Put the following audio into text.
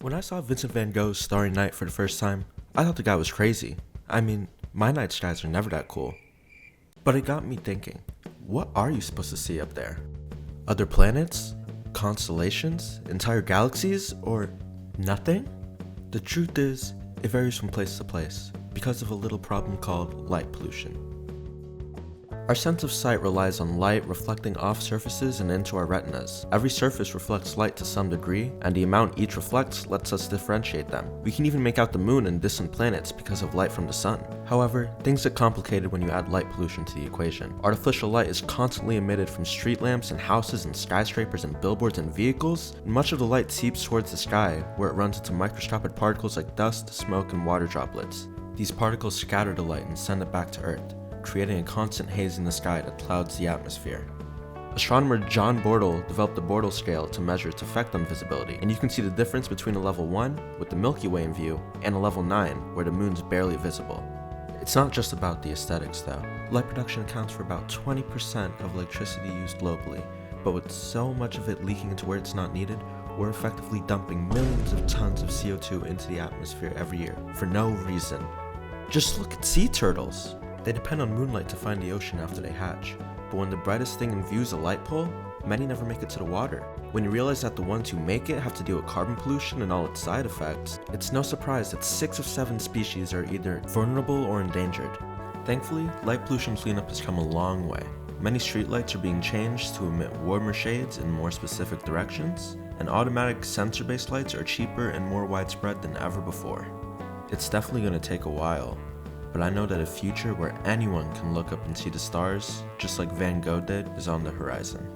When I saw Vincent van Gogh's Starry Night for the first time, I thought the guy was crazy. I mean, my night skies are never that cool. But it got me thinking, what are you supposed to see up there? Other planets? Constellations? Entire galaxies? Or nothing? The truth is, it varies from place to place because of a little problem called light pollution. Our sense of sight relies on light reflecting off surfaces and into our retinas. Every surface reflects light to some degree, and the amount each reflects lets us differentiate them. We can even make out the moon and distant planets because of light from the sun. However, things get complicated when you add light pollution to the equation. Artificial light is constantly emitted from street lamps and houses and skyscrapers and billboards and vehicles, and much of the light seeps towards the sky, where it runs into microscopic particles like dust, smoke, and water droplets. These particles scatter the light and send it back to Earth, creating a constant haze in the sky that clouds the atmosphere. Astronomer John Bortle developed the Bortle scale to measure its effect on visibility, and you can see the difference between a level 1, with the Milky Way in view, and a level 9, where the moon's barely visible. It's not just about the aesthetics though. Light production accounts for about 20% of electricity used globally, but with so much of it leaking into where it's not needed, we're effectively dumping millions of tons of CO2 into the atmosphere every year, for no reason. Just look at sea turtles! They depend on moonlight to find the ocean after they hatch, but when the brightest thing in view is a light pole, many never make it to the water. When you realize that the ones who make it have to deal with carbon pollution and all its side effects, it's no surprise that 6 of 7 species are either vulnerable or endangered. Thankfully, light pollution cleanup has come a long way. Many streetlights are being changed to emit warmer shades in more specific directions, and automatic sensor-based lights are cheaper and more widespread than ever before. It's definitely going to take a while, but I know that a future where anyone can look up and see the stars, just like Van Gogh did, is on the horizon.